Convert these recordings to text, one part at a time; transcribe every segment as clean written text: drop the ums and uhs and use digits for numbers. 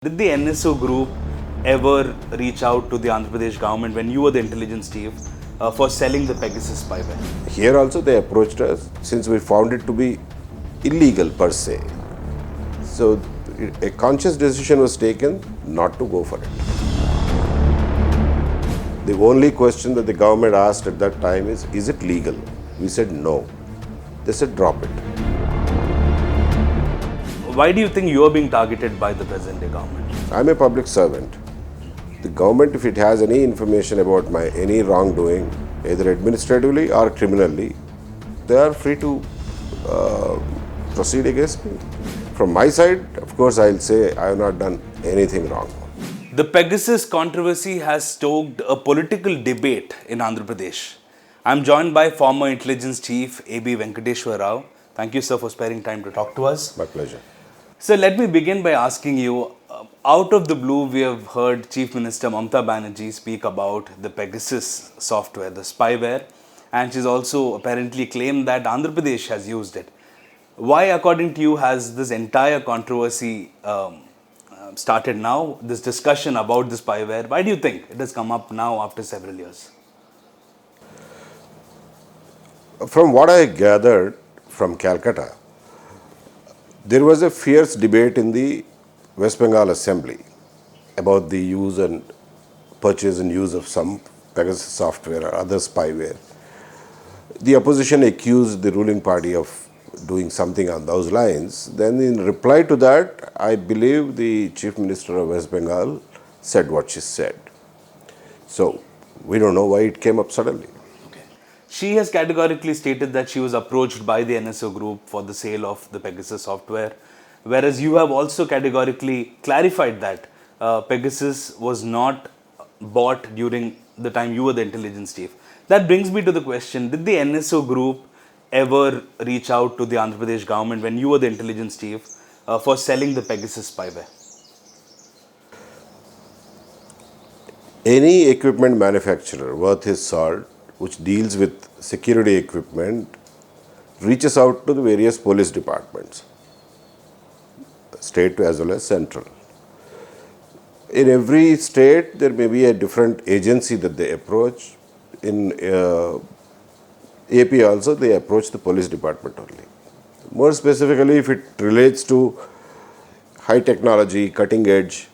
Did the NSO group ever reach out to the Andhra Pradesh government when you were the intelligence chief for selling the Pegasus spyware? Here also they approached us since we found it to be illegal per se. So a conscious decision was taken not to go for it. The only question that the government asked at that time is it legal? We said no. They said drop it. Why do you think you are being targeted by the present day government? I'm a public servant. The government, if it has any information about my any wrongdoing, either administratively or criminally, they are free to proceed against me. From my side, of course, I'll say I have not done anything wrong. The Pegasus controversy has stoked a political debate in Andhra Pradesh. I'm joined by former intelligence chief AB Venkateswara Rao. Thank you, sir, for sparing time to talk to us. My pleasure. So let me begin by asking you, out of the blue, we have heard Chief Minister Mamata Banerjee speak about the Pegasus software, the spyware, and she's also apparently claimed that Andhra Pradesh has used it. Why, according to you, has this entire controversy started now, this discussion about the spyware? Why do you think it has come up now after several years? From what I gathered from Calcutta, there was a fierce debate in the West Bengal Assembly about the use and purchase and use of some Pegasus software or other spyware. The opposition accused the ruling party of doing something on those lines. Then in reply to that, I believe the Chief Minister of West Bengal said what she said. So we don't know why it came up suddenly. She has categorically stated that she was approached by the NSO group for the sale of the Pegasus software, whereas you have also categorically clarified that Pegasus was not bought during the time you were the intelligence chief. That brings me to the question, did the NSO group ever reach out to the Andhra Pradesh government when you were the intelligence chief for selling the Pegasus spyware? Any equipment manufacturer worth his salt which deals with security equipment reaches out to the various police departments, state as well as central. In every state, there may be a different agency that they approach. In AP also, they approach the police department only. More specifically, if it relates to high technology, cutting edge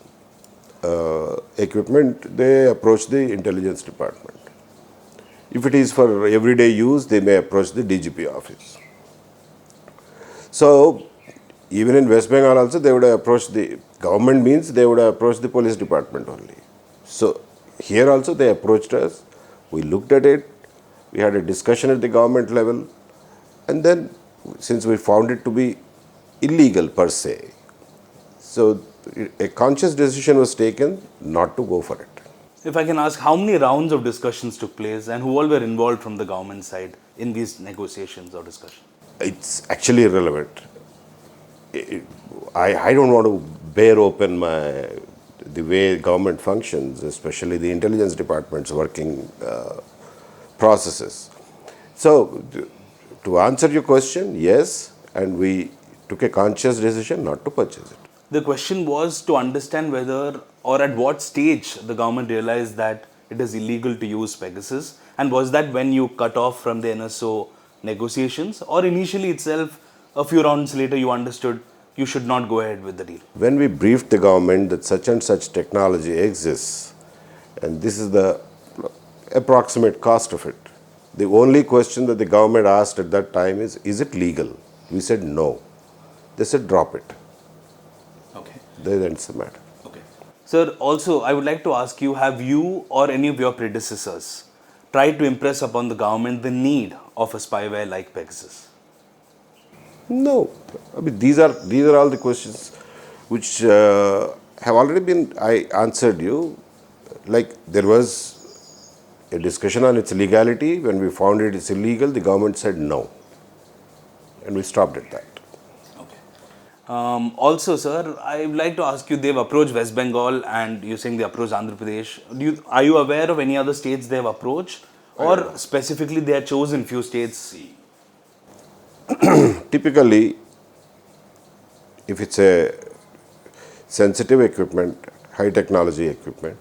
equipment, they approach the intelligence department. If it is for everyday use, they may approach the DGP office. So, even in West Bengal also, they would have approached the government, means they would have approached the police department only. So, here also they approached us, we looked at it, we had a discussion at the government level, and then since we found it to be illegal per se, so a conscious decision was taken not to go for it. If I can ask, how many rounds of discussions took place and who all were involved from the government side in these negotiations or discussions? It's actually irrelevant. I don't want to bear open the way government functions, especially the intelligence department's working processes. So, to answer your question, yes, and we took a conscious decision not to purchase it. The question was to understand whether or at what stage the government realized that it is illegal to use Pegasus, and was that when you cut off from the NSO negotiations, or initially itself a few rounds later you understood you should not go ahead with the deal? When we briefed the government that such and such technology exists and this is the approximate cost of it, the only question that the government asked at that time is it legal? We said no. They said drop it. Okay. That ends the matter. Okay. Sir, also I would like to ask you, have you or any of your predecessors tried to impress upon the government the need of a spyware like Pegasus? No. I mean, these are all the questions which have already been, I answered you. Like there was a discussion on its legality. When we found it is illegal, the government said no. And we stopped at that. Also, sir, I would like to ask you, they've approached West Bengal and you're saying they approached Andhra Pradesh. Are you aware of any other states they have approached? Or specifically they have chosen few states? Typically, if it's a sensitive equipment, high technology equipment.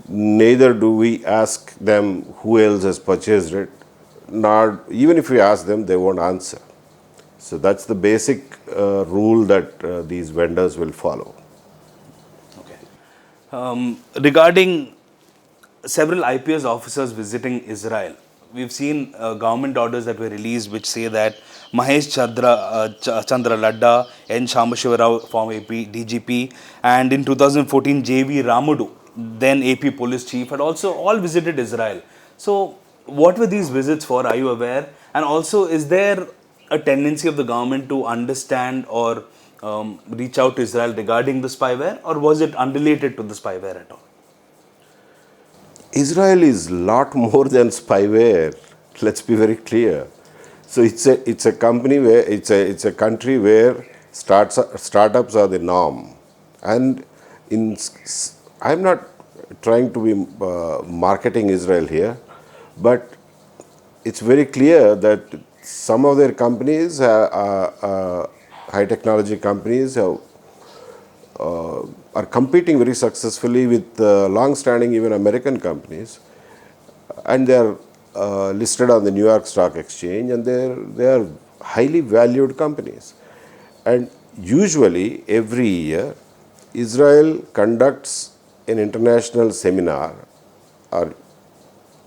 Neither do we ask them who else has purchased it, nor even if we ask them, they won't answer. So that's the basic rule that these vendors will follow. Okay. Regarding several IPS officers visiting Israel, we've seen government orders that were released which say that Chandra Ladda, N. Shambashiva Rao, former AP, DGP, and in 2014 JV Ramudu, then AP police chief, had also all visited Israel. So, what were these visits for? Are you aware? And also, is there a tendency of the government to understand or reach out to Israel regarding the spyware, or was it unrelated to the spyware at all? Israel is lot more than spyware. Let's be very clear. So it's a company where it's a country where startups are the norm, and I'm not trying to be marketing Israel here, but it's very clear that some of their companies, high technology companies, are competing very successfully with long-standing even American companies, and they are listed on the New York Stock Exchange, and they are highly valued companies. And usually every year, Israel conducts an international seminar or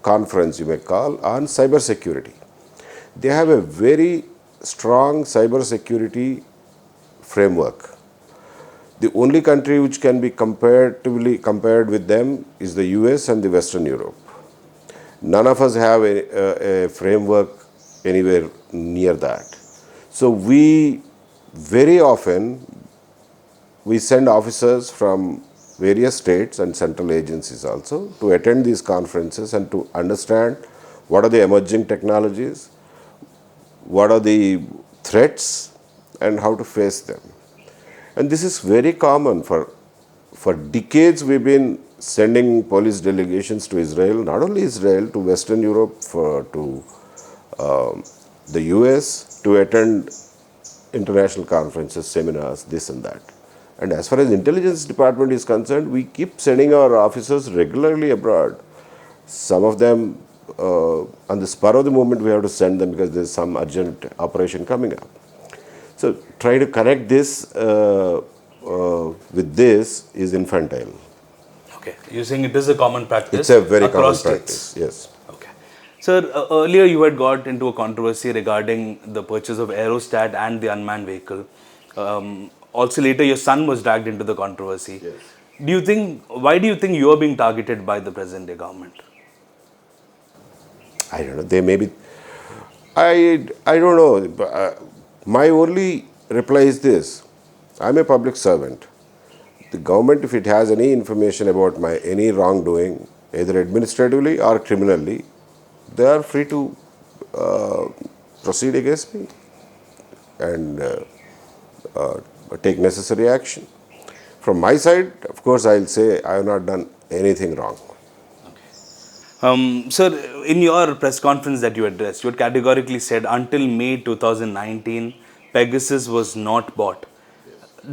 conference, you may call, on cybersecurity. They have a very strong cybersecurity framework. The only country which can be comparatively compared with them is the US and the Western Europe. None of us have a framework anywhere near that. So we very often send officers from various states and central agencies also to attend these conferences and to understand what are the emerging technologies, what are the threats, and how to face them. And this is very common. For decades we've been sending police delegations to Israel, not only Israel, to Western Europe, to the US, to attend international conferences, seminars, this and that. And as far as intelligence department is concerned, we keep sending our officers regularly abroad. Some of them, on the spur of the moment, we have to send them because there's some urgent operation coming up. So try to connect this with this is infantile. Okay, you're saying it is a common practice. It's a very common across practice. states. Yes. Okay. Sir, earlier you had got into a controversy regarding the purchase of aerostat and the unmanned vehicle. Also later your son was dragged into the controversy. Yes. Why do you think you are being targeted by the present day government? I don't know. They may be. I don't know. My only reply is this: I'm a public servant. The government, if it has any information about any wrongdoing, either administratively or criminally, they are free to proceed against me and take necessary action. From my side, of course, I'll say I have not done anything wrong. Sir, in your press conference that you addressed, you had categorically said until May 2019, Pegasus was not bought.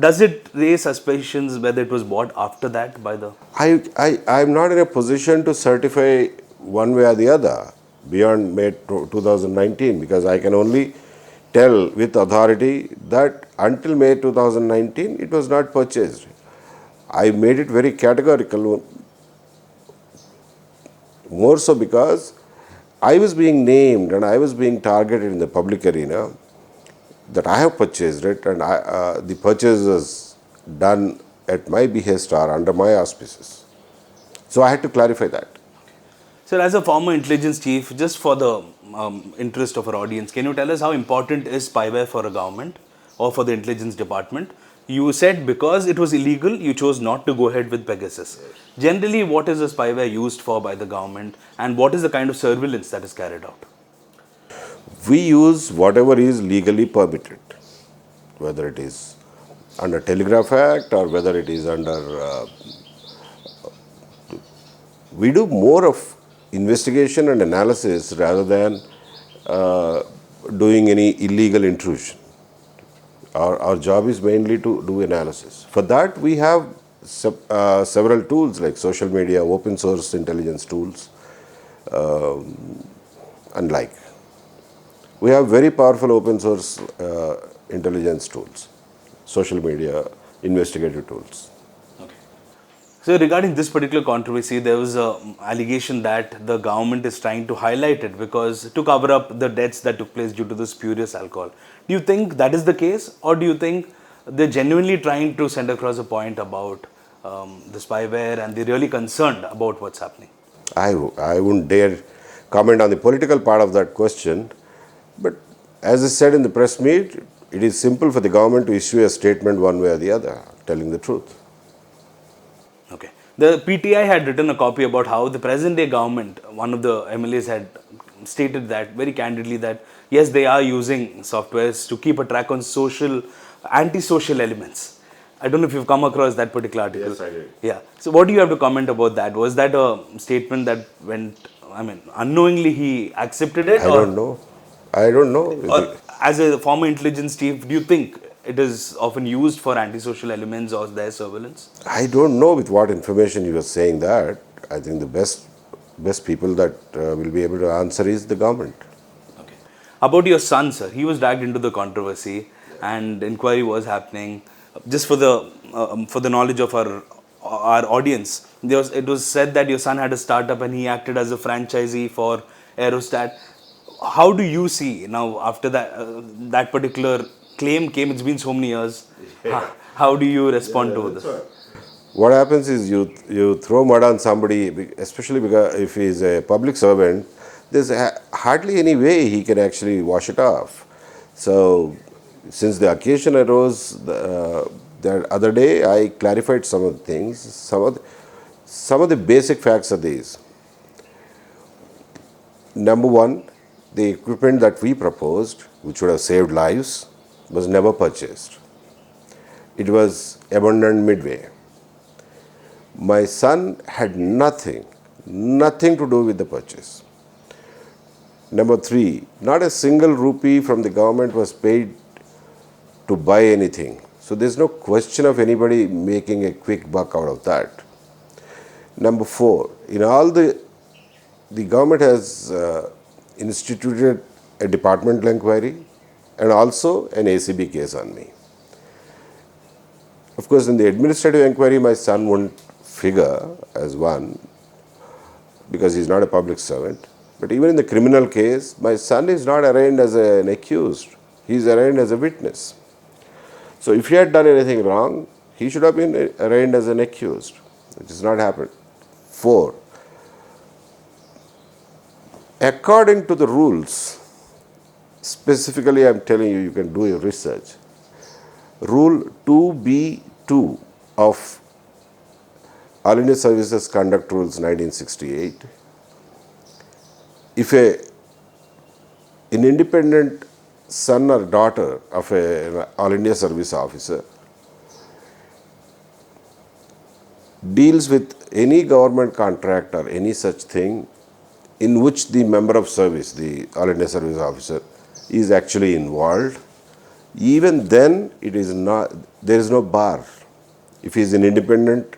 Does it raise suspicions whether it was bought after that by the... I'm not in a position to certify one way or the other beyond May 2019, because I can only tell with authority that until May 2019 it was not purchased. I made it very categorical, more so because I was being named and I was being targeted in the public arena that I have purchased it, and the purchase was done at my behest or under my auspices. So I had to clarify that. Sir, as a former intelligence chief, just for the interest of our audience, can you tell us how important is spyware for a government or for the intelligence department? You said because it was illegal, you chose not to go ahead with Pegasus. Yes. Generally, what is the spyware used for by the government, and what is the kind of surveillance that is carried out? We use whatever is legally permitted, whether it is under Telegraph Act or whether it is under... we do more of investigation and analysis rather than doing any illegal intrusion Our job is mainly to do analysis. For that, we have several tools like social media, open source intelligence tools, and like. We have very powerful open source intelligence tools, social media, investigative tools. Okay. So regarding this particular controversy, there was a allegation that the government is trying to highlight it because to cover up the deaths that took place due to the spurious alcohol. Do you think that is the case, or do you think they're genuinely trying to send across a point about the spyware and they're really concerned about what's happening? I wouldn't dare comment on the political part of that question, but as I said in the press meet, it is simple for the government to issue a statement one way or the other, telling the truth. Okay. The PTI had written a copy about how the present day government, one of the MLAs had stated that very candidly that yes, they are using softwares to keep a track on anti-social elements. I don't know if you've come across that particular article. Yes, I did. Yeah. So what do you have to comment about that? Was that a statement that unknowingly he accepted it? I don't know. I don't know. Or as a former intelligence chief, do you think it is often used for antisocial elements or their surveillance? I don't know with what information you are saying that. I think the best people that will be able to answer is the government. Okay. About your son, sir, he was dragged into the controversy, and inquiry was happening. Just for the knowledge of our audience, it was said that your son had a startup and he acted as a franchisee for Aerostat. How do you see now after that particular claim came? It's been so many years. How do you respond to this? What happens is you throw mud on somebody, especially because if he is a public servant, there's hardly any way he can actually wash it off. So, since the occasion arose the other day, I clarified some of the things. Some of the basic facts are these. Number one, the equipment that we proposed, which would have saved lives, was never purchased. It was abandoned midway. My son had nothing to do with the purchase. Number three, not a single rupee from the government was paid to buy anything. So there's no question of anybody making a quick buck out of that. Number four, in all the government has instituted a departmental inquiry and also an ACB case on me. Of course, in the administrative inquiry, my son won't figure as one because he's not a public servant. But even in the criminal case, my son is not arraigned as an accused. He's arraigned as a witness. So if he had done anything wrong, he should have been arraigned as an accused, which has not happened. Four, according to the rules, specifically I'm telling you, you can do your research. Rule 2B2 of All India Services Conduct Rules 1968, if an independent son or daughter of an All India Service officer deals with any government contract or any such thing in which the member of service, the All India Service officer, is actually involved, even then there is no bar if he is an independent,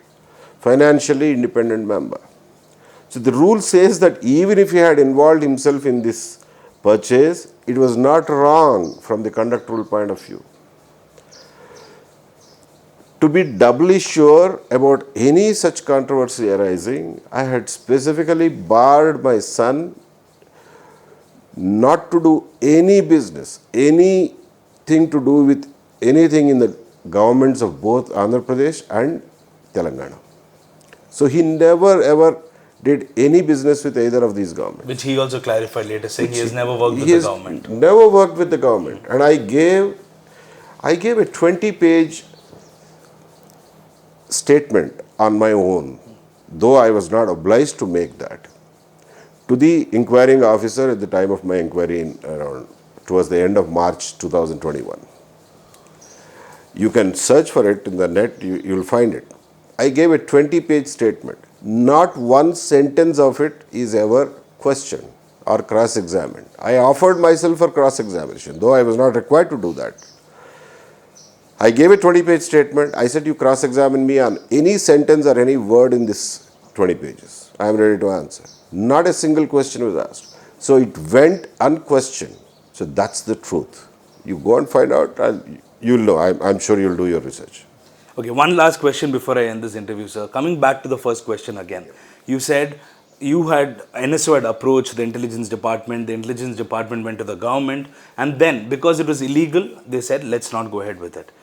financially independent member. So the rule says that even if he had involved himself in this purchase, it was not wrong from the conduct rule point of view. To be doubly sure about any such controversy arising, I had specifically barred my son not to do any business, anything to do with anything in the governments of both Andhra Pradesh and Telangana. So he never ever did any business with either of these governments. Which he also clarified later, saying he has never worked with the government. Never worked with the government. And I gave a 20-page statement on my own, though I was not obliged to make that, to the inquiring officer at the time of my inquiry towards the end of March 2021. You can search for it in the net, you'll find it. I gave a 20-page statement. Not one sentence of it is ever questioned or cross-examined. I offered myself for cross-examination, though I was not required to do that. I gave a 20-page statement. I said, you cross-examine me on any sentence or any word in this 20 pages. I am ready to answer. Not a single question was asked. So it went unquestioned. So that's the truth. You go and find out, and you'll know. I'm sure you'll do your research. Okay, one last question before I end this interview, sir. Coming back to the first question again, you said NSO had approached the intelligence department went to the government, and then because it was illegal, they said, let's not go ahead with it.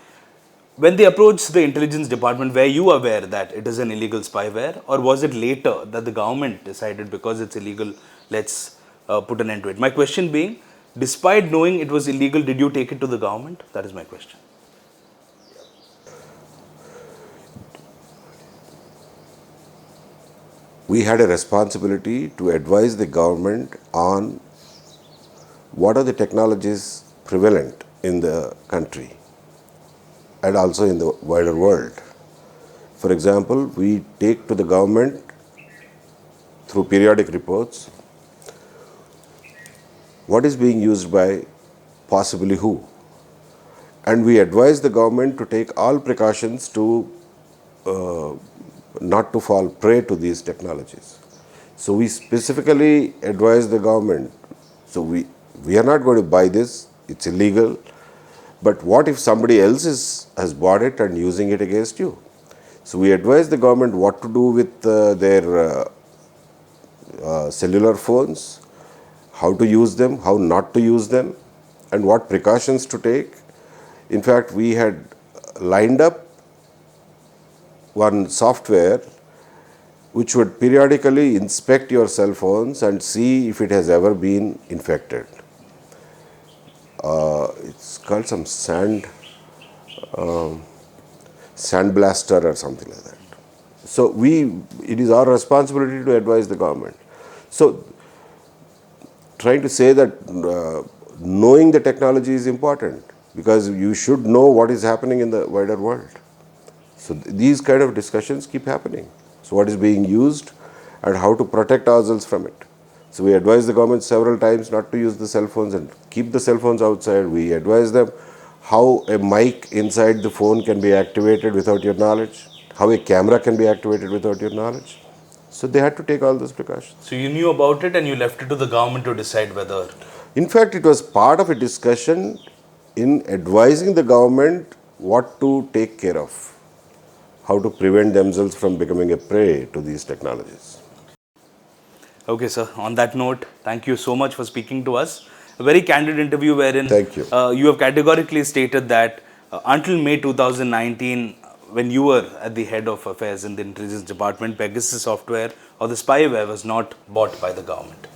When they approached the intelligence department, were you aware that it is an illegal spyware, or was it later that the government decided because it's illegal, let's put an end to it? My question being, despite knowing it was illegal, did you take it to the government? That is my question. We had a responsibility to advise the government on what are the technologies prevalent in the country and also in the wider world. For example, we take to the government through periodic reports what is being used by possibly who. And we advise the government to take all precautions to not to fall prey to these technologies. So we specifically advise the government, so we are not going to buy this, it's illegal, but what if somebody else has bought it and using it against you? So we advise the government what to do with their cellular phones, how to use them, how not to use them, and what precautions to take. In fact, we had lined up one software which would periodically inspect your cell phones and see if it has ever been infected. It's called some sandblaster or something like that. So it is our responsibility to advise the government. So trying to say that knowing the technology is important because you should know what is happening in the wider world. So these kind of discussions keep happening. So what is being used and how to protect ourselves from it. So we advise the government several times not to use the cell phones and keep the cell phones outside. We advise them how a mic inside the phone can be activated without your knowledge, how a camera can be activated without your knowledge. So they had to take all those precautions. So you knew about it and you left it to the government to decide whether... In fact, it was part of a discussion in advising the government what to take care of, how to prevent themselves from becoming a prey to these technologies. Okay, sir. On that note, thank you so much for speaking to us. A very candid interview wherein Thank you. You have categorically stated that until May 2019, when you were at the head of affairs in the intelligence department, Pegasus software or the spyware was not bought by the government.